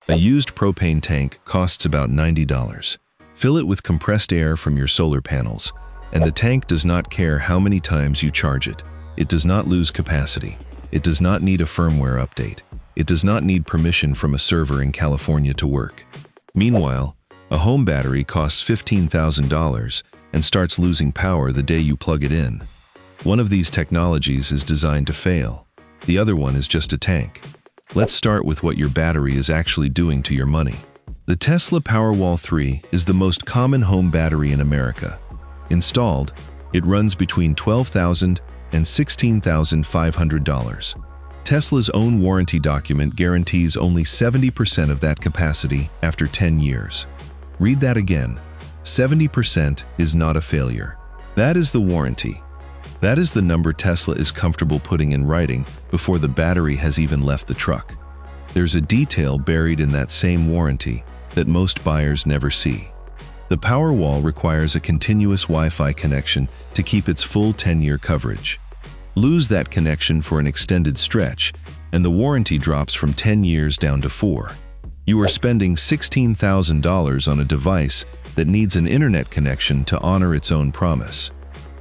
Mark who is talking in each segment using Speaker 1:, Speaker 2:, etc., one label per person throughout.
Speaker 1: A used propane tank costs about $90. Fill it with compressed air from your solar panels, and the tank does not care how many times you charge it. It does not lose capacity. It does not need a firmware update. It does not need permission from a server in California to work. Meanwhile, a home battery costs $15,000 and starts losing power the day you plug it in. One of these technologies is designed to fail. The other one is just a tank. Let's start with what your battery is actually doing to your money. The Tesla Powerwall 3 is the most common home battery in America. Installed, it runs between $12,000 and $16,500. Tesla's own warranty document guarantees only 70% of that capacity after 10 years. Read that again. 70% is not a failure. That is the warranty. That is the number Tesla is comfortable putting in writing before the battery has even left the truck. There's a detail buried in that same warranty that most buyers never see. The Powerwall requires a continuous Wi-Fi connection to keep its full 10-year coverage. Lose that connection for an extended stretch, and the warranty drops from 10 years down to 4. You are spending $16,000 on a device that needs an internet connection to honor its own promise.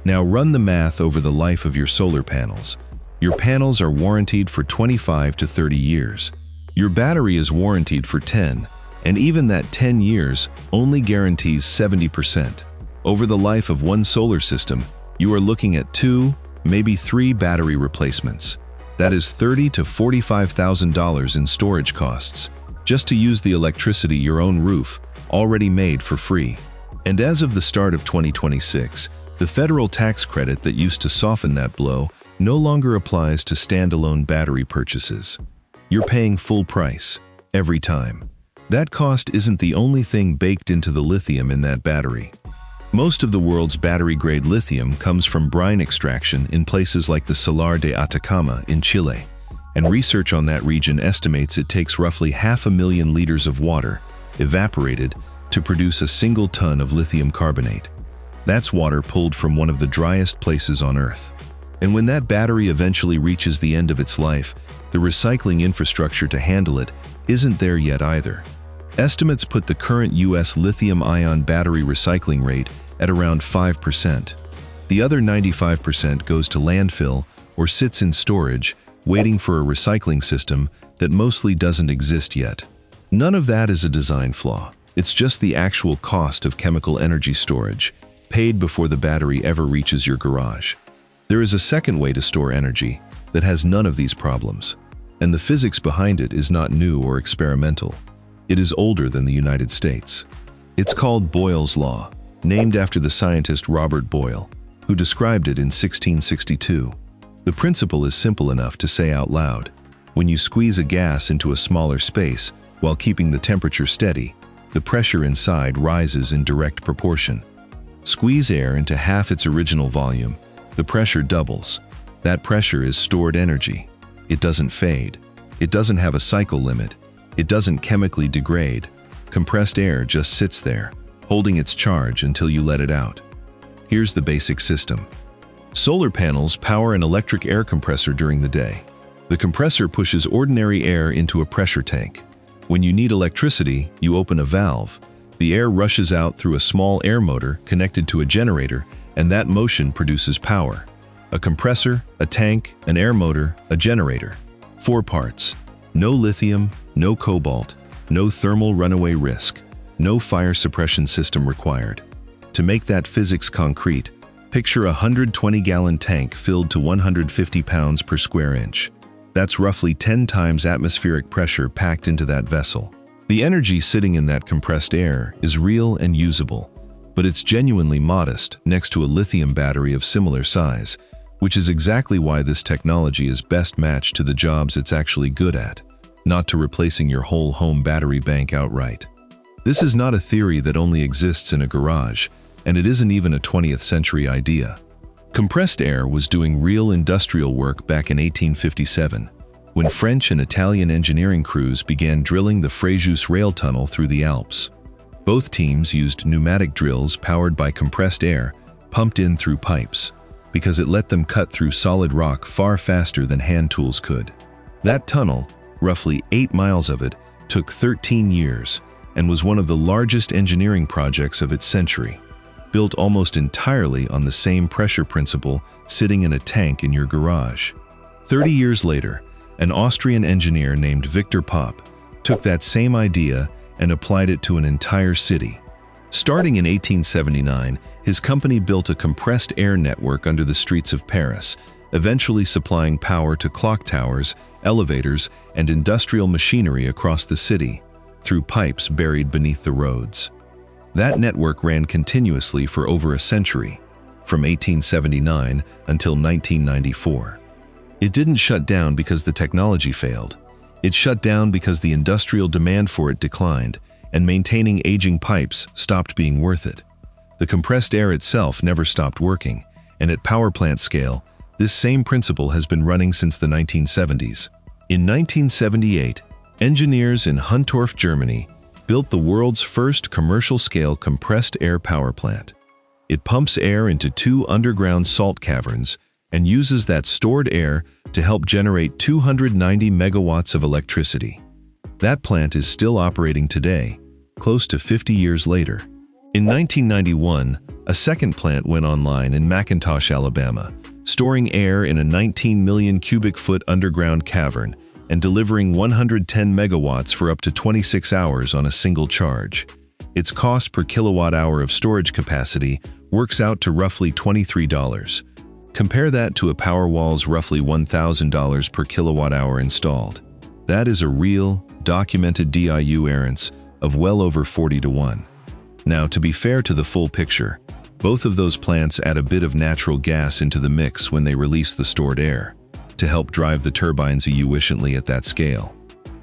Speaker 1: Now run the math over the life of your solar panels. Your panels are warranted for 25 to 30 years. Your battery is warranted for 10, and even that 10 years only guarantees 70%. Over the life of one solar system, you are looking at 2, maybe 3 battery replacements. That is $30,000 to $45,000 in storage costs, just to use the electricity your own roof, already made for free. And as of the start of 2026, the federal tax credit that used to soften that blow no longer applies to standalone battery purchases. You're paying full price, every time. That cost isn't the only thing baked into the lithium in that battery. Most of the world's battery-grade lithium comes from brine extraction in places like the Salar de Atacama in Chile, and research on that region estimates it takes roughly 500,000 liters of water, evaporated, to produce a single ton of lithium carbonate. That's water pulled from one of the driest places on Earth. And when that battery eventually reaches the end of its life, the recycling infrastructure to handle it isn't there yet either. Estimates put the current U.S. lithium-ion battery recycling rate at around 5%. The other 95% goes to landfill or sits in storage, waiting for a recycling system that mostly doesn't exist yet. None of that is a design flaw. It's just the actual cost of chemical energy storage, paid before the battery ever reaches your garage. There is a second way to store energy that has none of these problems, and the physics behind it is not new or experimental. It is older than the United States. It's called Boyle's Law, named after the scientist Robert Boyle, who described it in 1662. The principle is simple enough to say out loud. When you squeeze a gas into a smaller space while keeping the temperature steady, the pressure inside rises in direct proportion. Squeeze air into half its original volume, the pressure doubles. That pressure is stored energy. It doesn't fade. It doesn't have a cycle limit. It doesn't chemically degrade. Compressed air just sits there, holding its charge until you let it out. Here's the basic system. Solar panels power an electric air compressor during the day. The compressor pushes ordinary air into a pressure tank. When you need electricity, you open a valve. The air rushes out through a small air motor connected to a generator, and that motion produces power. A compressor, a tank, an air motor, a generator. 4 parts. No lithium, no cobalt, no thermal runaway risk, no fire suppression system required. To make that physics concrete, picture a 120-gallon tank filled to 150 pounds per square inch. That's roughly 10 times atmospheric pressure packed into that vessel. The energy sitting in that compressed air is real and usable, but it's genuinely modest next to a lithium battery of similar size, which is exactly why this technology is best matched to the jobs it's actually good at, not to replacing your whole home battery bank outright. This is not a theory that only exists in a garage, and it isn't even a 20th century idea. Compressed air was doing real industrial work back in 1857, when French and Italian engineering crews began drilling the Frejus rail tunnel through the Alps. Both teams used pneumatic drills powered by compressed air pumped in through pipes, because it let them cut through solid rock far faster than hand tools could. That tunnel, roughly 8 miles of it, took 13 years, and was one of the largest engineering projects of its century, built almost entirely on the same pressure principle sitting in a tank in your garage. 30 years later, an Austrian engineer named Victor Popp took that same idea and applied it to an entire city. Starting in 1879, his company built a compressed air network under the streets of Paris, eventually supplying power to clock towers, elevators, and industrial machinery across the city, through pipes buried beneath the roads. That network ran continuously for over a century, from 1879 until 1994. It didn't shut down because the technology failed. It shut down because the industrial demand for it declined, and maintaining aging pipes stopped being worth it. The compressed air itself never stopped working, and at power plant scale, this same principle has been running since the 1970s. In 1978, engineers in Huntorf, Germany, built the world's first commercial-scale compressed air power plant. It pumps air into 2 underground salt caverns and uses that stored air to help generate 290 megawatts of electricity. That plant is still operating today, close to 50 years later. In 1991, a second plant went online in McIntosh, Alabama, storing air in a 19 million cubic foot underground cavern and delivering 110 megawatts for up to 26 hours on a single charge. Its cost per kilowatt hour of storage capacity works out to roughly $23. Compare that to a Powerwall's roughly $1,000 per kilowatt hour installed. That is a real, documented DIU errance of well over 40 to 1. Now, to be fair to the full picture, both of those plants add a bit of natural gas into the mix when they release the stored air, to help drive the turbines efficiently at that scale.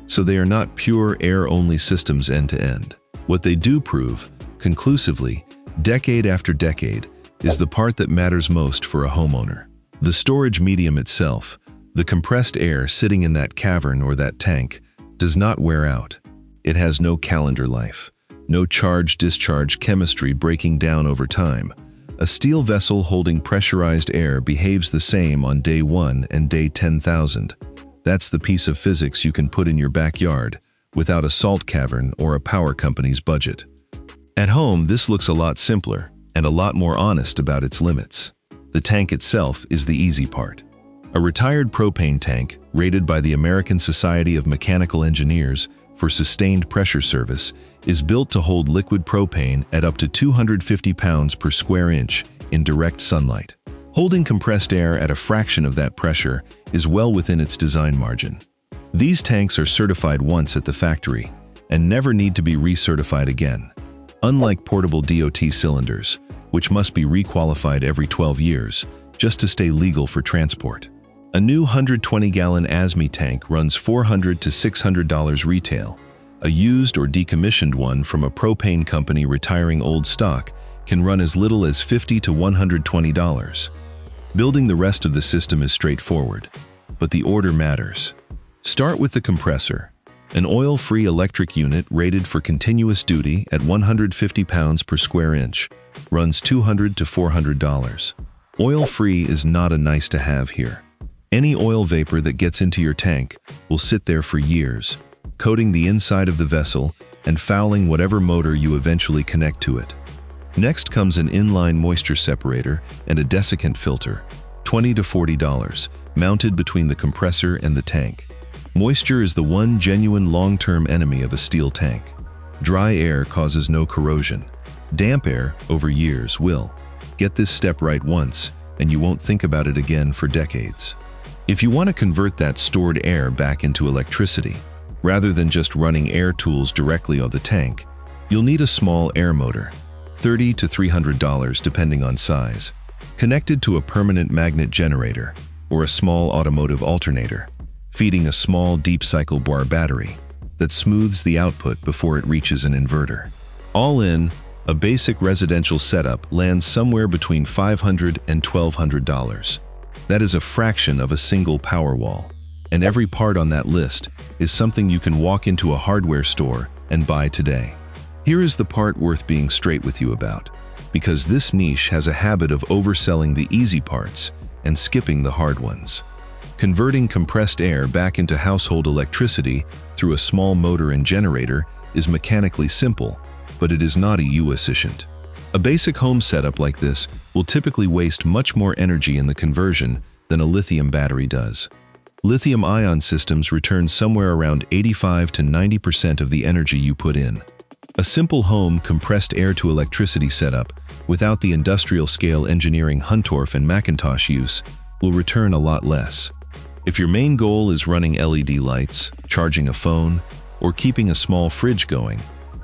Speaker 1: So they are not pure air-only systems end-to-end. What they do prove, conclusively, decade after decade, is the part that matters most for a homeowner. The storage medium itself, the compressed air sitting in that cavern or that tank, does not wear out. It has no calendar life, no charge-discharge chemistry breaking down over time. A steel vessel holding pressurized air behaves the same on day 1 and day 10,000. That's the piece of physics you can put in your backyard without a salt cavern or a power company's budget. At home, this looks a lot simpler and a lot more honest about its limits. The tank itself is the easy part. A retired propane tank, rated by the American Society of Mechanical Engineers for sustained pressure service, is built to hold liquid propane at up to 250 pounds per square inch in direct sunlight. Holding compressed air at a fraction of that pressure is well within its design margin. These tanks are certified once at the factory and never need to be recertified again. Unlike portable DOT cylinders, which must be requalified every 12 years just to stay legal for transport. A new 120-gallon ASME tank runs $400 to $600 retail. A used or decommissioned one from a propane company retiring old stock can run as little as $50 to $120. Building the rest of the system is straightforward, but the order matters. Start with the compressor. An oil-free electric unit rated for continuous duty at 150 pounds per square inch runs $200 to $400. Oil-free is not a nice-to-have here. Any oil vapor that gets into your tank will sit there for years, coating the inside of the vessel and fouling whatever motor you eventually connect to it. Next comes an inline moisture separator and a desiccant filter, $20 to $40, mounted between the compressor and the tank. Moisture is the one genuine long-term enemy of a steel tank. Dry air causes no corrosion. Damp air, over years, will. Get this step right once, and you won't think about it again for decades. If you want to convert that stored air back into electricity, rather than just running air tools directly on the tank, you'll need a small air motor, $30 to $300 depending on size, connected to a permanent magnet generator or a small automotive alternator, feeding a small deep-cycle bar battery that smooths the output before it reaches an inverter. All in, a basic residential setup lands somewhere between $500 and $1,200. That is a fraction of a single Powerwall, and every part on that list is something you can walk into a hardware store and buy today. Here is the part worth being straight with you about, because this niche has a habit of overselling the easy parts and skipping the hard ones. Converting compressed air back into household electricity through a small motor and generator is mechanically simple, but it is not EU efficient. A basic home setup like this will typically waste much more energy in the conversion than a lithium battery does. Lithium-ion systems return somewhere around 85 to 90% of the energy you put in. A simple home compressed air to electricity setup, without the industrial-scale engineering Huntorf and Macintosh use, will return a lot less. If your main goal is running LED lights, charging a phone, or keeping a small fridge going,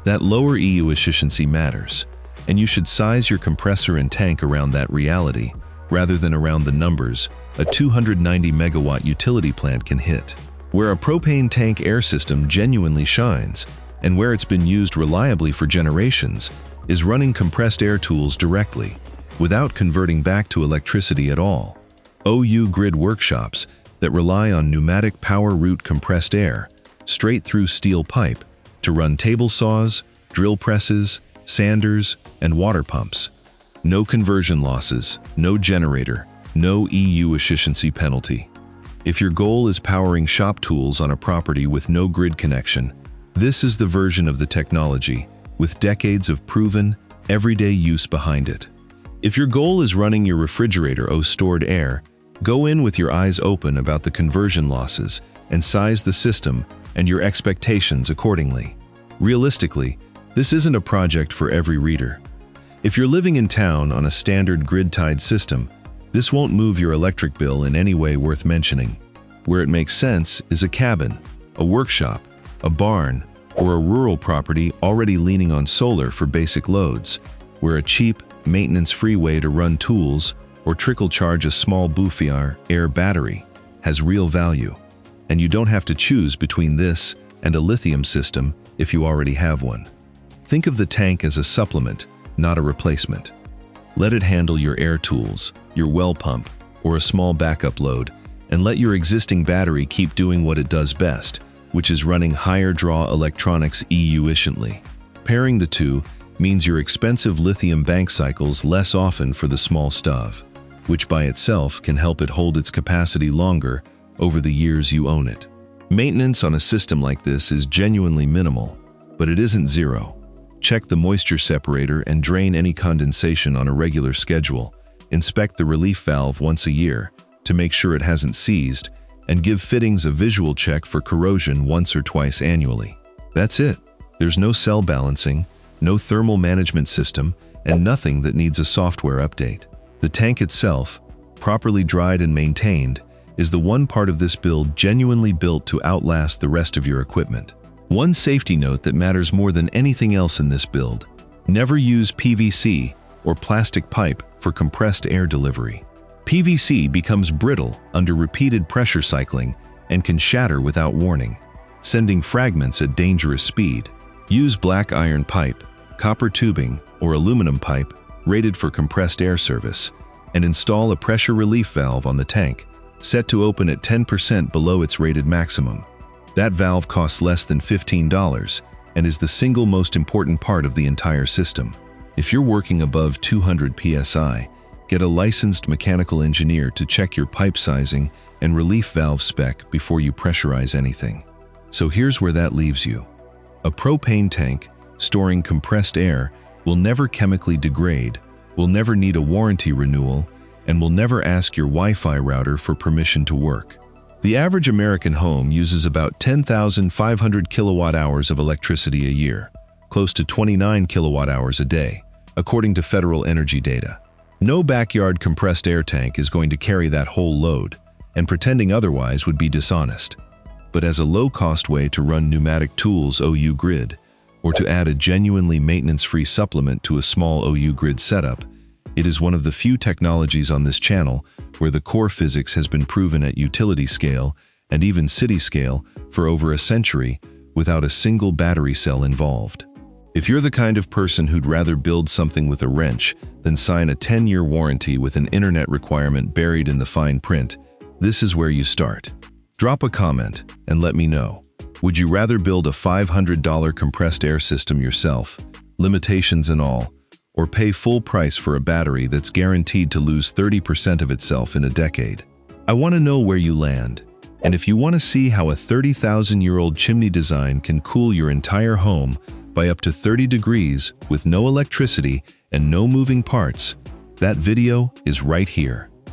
Speaker 1: that lower EU efficiency matters, and you should size your compressor and tank around that reality, rather than around the numbers a 290 megawatt utility plant can hit. Where a propane tank air system genuinely shines, and where it's been used reliably for generations, is running compressed air tools directly, without converting back to electricity at all. OU grid workshops that rely on pneumatic power route compressed air, straight through steel pipe, to run table saws, drill presses, sanders, and water pumps. No conversion losses, no generator, no EU efficiency penalty. If your goal is powering shop tools on a property with no grid connection, this is the version of the technology, with decades of proven, everyday use behind it. If your goal is running your refrigerator or stored air, go in with your eyes open about the conversion losses and size the system and your expectations accordingly. Realistically, this isn't a project for every reader. If you're living in town on a standard grid-tied system, this won't move your electric bill in any way worth mentioning. Where it makes sense is a cabin, a workshop, a barn, or a rural property already leaning on solar for basic loads, where a cheap, maintenance-free way to run tools or trickle charge a small Buffier air battery has real value, and you don't have to choose between this and a lithium system if you already have one. Think of the tank as a supplement, not a replacement. Let it handle your air tools, your well pump, or a small backup load, and let your existing battery keep doing what it does best, which is running higher draw electronics EU efficiently. Pairing the two means your expensive lithium bank cycles less often for the small stuff, which by itself can help it hold its capacity longer over the years you own it. Maintenance on a system like this is genuinely minimal, but it isn't zero. Check the moisture separator and drain any condensation on a regular schedule. Inspect the relief valve once a year to make sure it hasn't seized, and give fittings a visual check for corrosion once or twice annually. That's it. There's no cell balancing, no thermal management system, and nothing that needs a software update. The tank itself, properly dried and maintained, is the one part of this build genuinely built to outlast the rest of your equipment. One safety note that matters more than anything else in this build: never use PVC or plastic pipe for compressed air delivery. PVC becomes brittle under repeated pressure cycling and can shatter without warning, sending fragments at dangerous speed. Use black iron pipe, copper tubing, or aluminum pipe rated for compressed air service, and install a pressure relief valve on the tank, set to open at 10% below its rated maximum. That valve costs less than $15 and is the single most important part of the entire system. If you're working above 200 psi, get a licensed mechanical engineer to check your pipe sizing and relief valve spec before you pressurize anything. So here's where that leaves you. A propane tank storing compressed air will never chemically degrade, will never need a warranty renewal, and will never ask your Wi-Fi router for permission to work. The average American home uses about 10,500 kilowatt hours of electricity a year, close to 29 kilowatt hours a day, according to federal energy data. No backyard compressed air tank is going to carry that whole load, and pretending otherwise would be dishonest. But as a low-cost way to run pneumatic tools OU grid, or to add a genuinely maintenance-free supplement to a small OU grid setup, it is one of the few technologies on this channel where the core physics has been proven at utility scale and even city scale for over a century without a single battery cell involved. If you're the kind of person who'd rather build something with a wrench than sign a 10-year warranty with an internet requirement buried in the fine print, this is where you start. Drop a comment and let me know. Would you rather build a $500 compressed air system yourself, limitations and all, or pay full price for a battery that's guaranteed to lose 30% of itself in a decade? I want to know where you land. And if you want to see how a 30,000-year-old chimney design can cool your entire home by up to 30 degrees with no electricity and no moving parts, that video is right here.